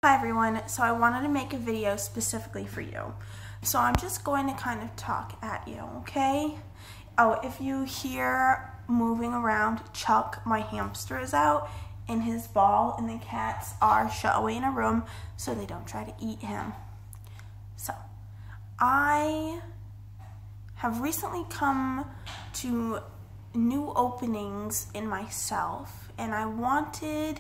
Hi everyone, so I wanted to make a video specifically for you. So I'm just going to kind of talk at you, okay? Oh, if you hear moving around, Chuck, my hamster, is out in his ball and the cats are shut away in a room so they don't try to eat him. So, I have recently come to new openings in myself and I wanted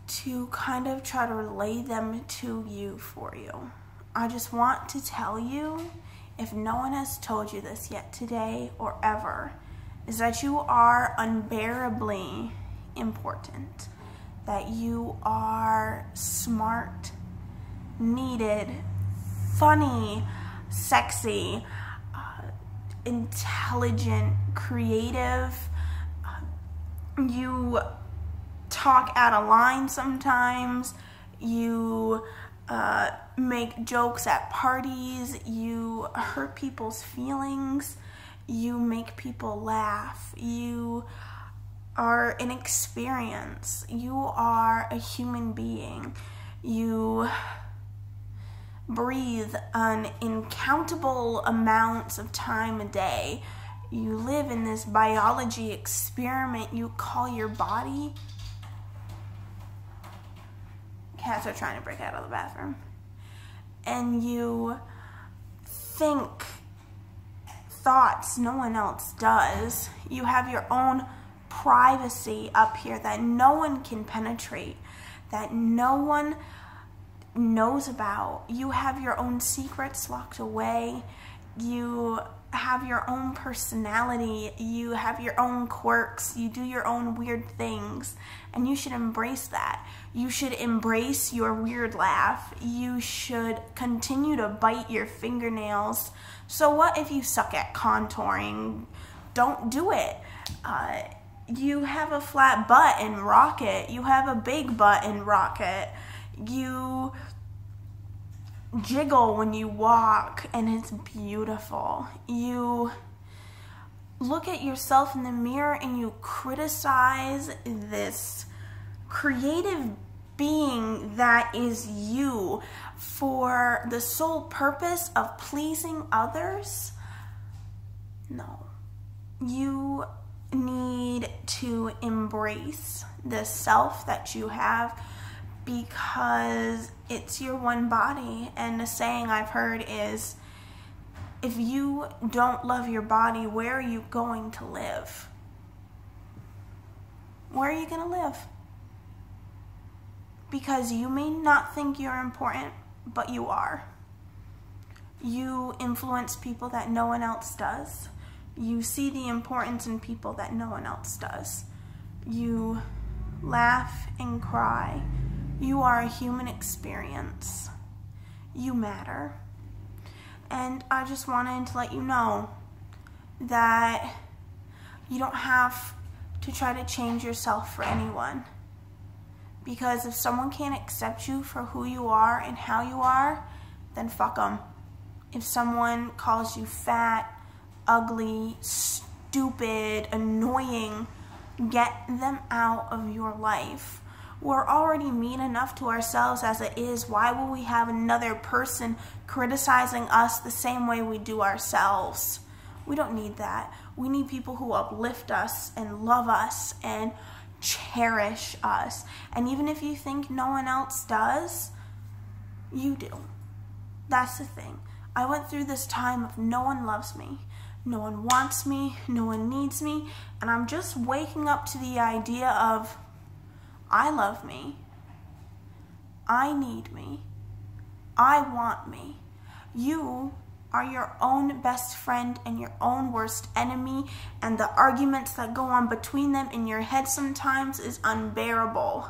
to kind of try to relay them to you for you. I just want to tell you, if no one has told you this yet today or ever, is that you are unbearably important, that you are smart, needed, funny, sexy, intelligent, creative. You talk out of line sometimes, you make jokes at parties, you hurt people's feelings, you make people laugh, you are an experience, you are a human being, you breathe an incountable amounts of time a day, you live in this biology experiment you call your body. Cats are trying to break out of the bathroom. And you think thoughts no one else does. You have your own privacy up here that no one can penetrate, that no one knows about. You have your own secrets locked away. You have your own personality, you have your own quirks, you do your own weird things, and you should embrace that. You should embrace your weird laugh. You should continue to bite your fingernails. So what if you suck at contouring? Don't do it. You have a flat butt and rock it. You have a big butt and rock it. You jiggle when you walk and it's beautiful. You look at yourself in the mirror and you criticize this creative being that is you for the sole purpose of pleasing others. No. You need to embrace the self that you have, because it's your one body. And the saying I've heard is, if you don't love your body, where are you going to live? Where are you going to live? Because you may not think you're important, but you are. You influence people that no one else does. You see the importance in people that no one else does. You laugh and cry. You are a human experience. You matter. And I just wanted to let you know that you don't have to try to change yourself for anyone. Because if someone can't accept you for who you are and how you are, then fuck them. If someone calls you fat, ugly, stupid, annoying, get them out of your life. We're already mean enough to ourselves as it is. Why will we have another person criticizing us the same way we do ourselves? We don't need that. We need people who uplift us and love us and cherish us. And even if you think no one else does, you do. That's the thing. I went through this time of no one loves me, no one wants me, no one needs me, and I'm just waking up to the idea of, I love me, I need me, I want me. You are your own best friend and your own worst enemy, and the arguments that go on between them in your head sometimes is unbearable.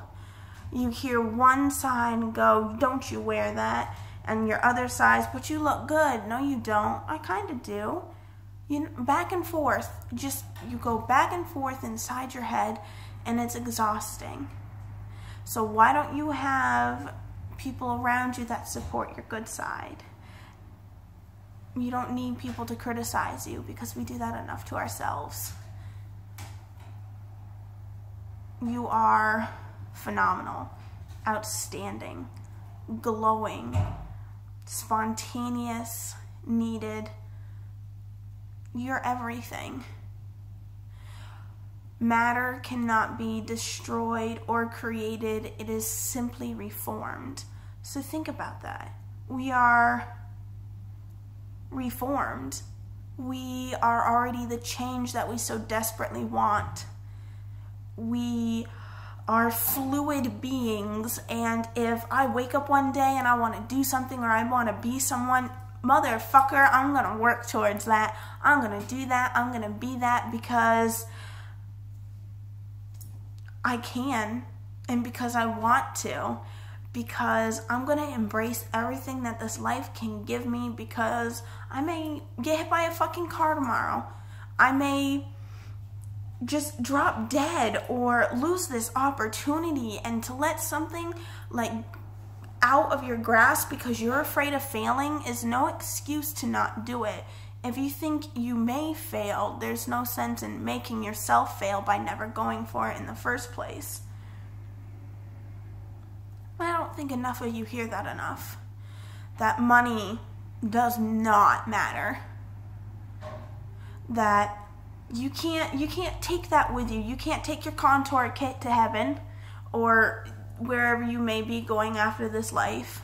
You hear one side go, don't you wear that, and your other side, but you look good. No, you don't. I kind of do. You know, back and forth. You go back and forth inside your head, and it's exhausting. So why don't you have people around you that support your good side? You don't need people to criticize you, because we do that enough to ourselves. You are phenomenal. outstanding, glowing, spontaneous, needed. You're everything. Matter cannot be destroyed or created. It is simply reformed. So think about that. We are reformed. We are already the change that we so desperately want. We are fluid beings, and if I wake up one day and I want to do something or I want to be someone, motherfucker, I'm going to work towards that. I'm going to do that. I'm going to be that because I can and because I want to, because I'm going to embrace everything that this life can give me, because I may get hit by a fucking car tomorrow. I may just drop dead or lose this opportunity, and to let something like out of your grasp because you're afraid of failing is no excuse to not do it. If you think you may fail, there's no sense in making yourself fail by never going for it in the first place. I don't think enough of you hear that enough. That money does not matter. That you can't take that with you. You can't take your contour kit to heaven or wherever you may be going after this life.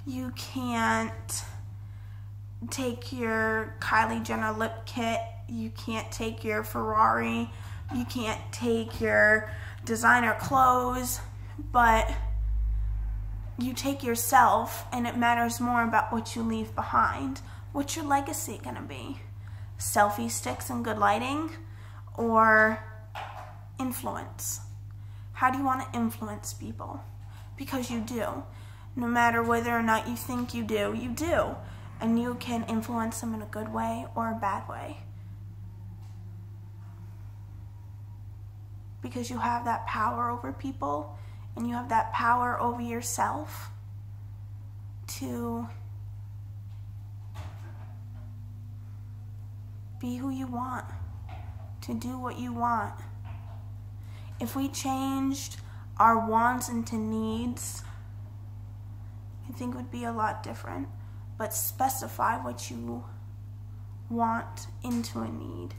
You can't take your Kylie Jenner lip kit. You can't take your Ferrari. You can't take your designer clothes. But you take yourself, and it matters more about what you leave behind. What's your legacy gonna be? Selfie sticks and good lighting, or influence? How do you want to influence people? Because you do. No matter whether or not you think you do, you do. And you can influence them in a good way or a bad way. Because you have that power over people, and you have that power over yourself to be who you want, to do what you want. If we changed our wants into needs, I think it would be a lot different. But specify what you want into a need.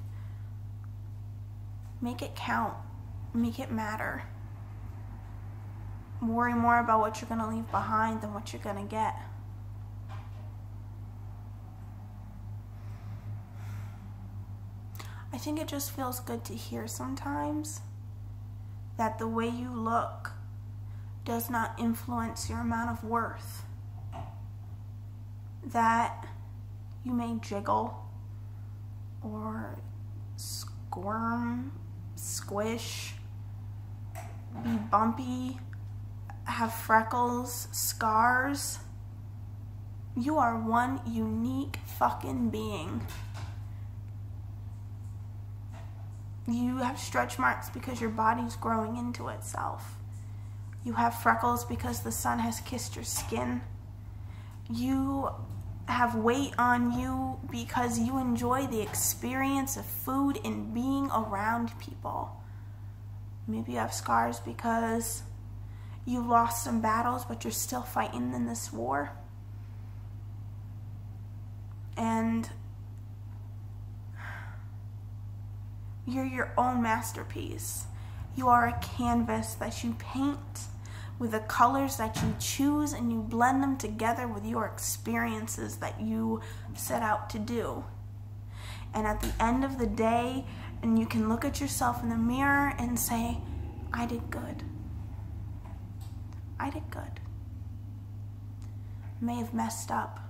Make it count. Make it matter. Worry more about what you're going to leave behind than what you're going to get. I think it just feels good to hear sometimes that the way you look does not influence your amount of worth. That you may jiggle or squirm, squish, be bumpy, have freckles, scars. You are one unique fucking being. You have stretch marks because your body's growing into itself. You have freckles because the sun has kissed your skin. You have weight on you because you enjoy the experience of food and being around people. Maybe you have scars because you lost some battles, but you're still fighting in this war. And you're your own masterpiece. You are a canvas that you paint with the colors that you choose, and you blend them together with your experiences that you set out to do. And at the end of the day, and you can look at yourself in the mirror and say, I did good. I did good. I may have messed up.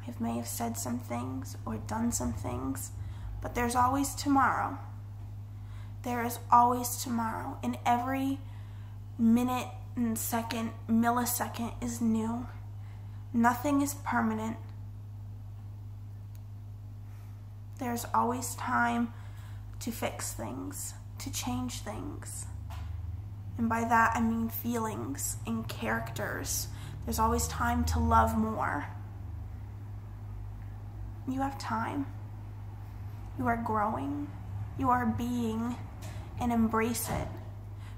I may have said some things or done some things, but there's always tomorrow. There is always tomorrow, and every minute and second, millisecond is new. Nothing is permanent. There's always time to fix things, to change things. And by that I mean feelings and characters. There's always time to love more. You have time. You are growing. You are being, and embrace it.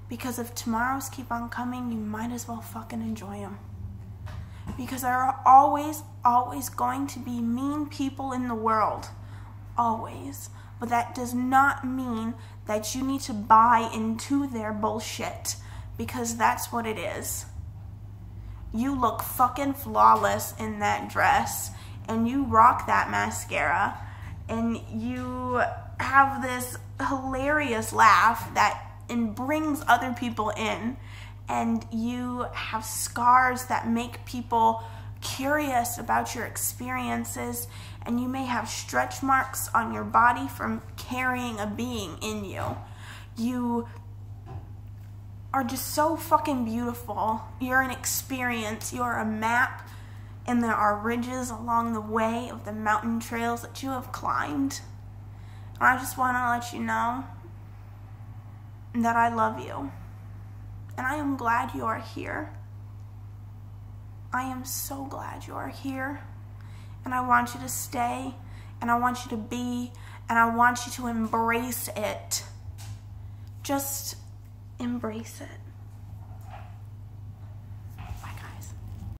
Because if tomorrows keep on coming, you might as well fucking enjoy them. Because there are always going to be mean people in the world. Always. But that does not mean that you need to buy into their bullshit. Because that's what it is. You look fucking flawless in that dress. And you rock that mascara. And you have this hilarious laugh that brings other people in. And you have scars that make people curious about your experiences, and you may have stretch marks on your body from carrying a being in you. You are just so fucking beautiful. You're an experience. You're a map, and there are ridges along the way of the mountain trails that you have climbed. And I just want to let you know that I love you. And I am glad you are here. I am so glad you are here. And I want you to stay. And I want you to be. And I want you to embrace it. Just embrace it.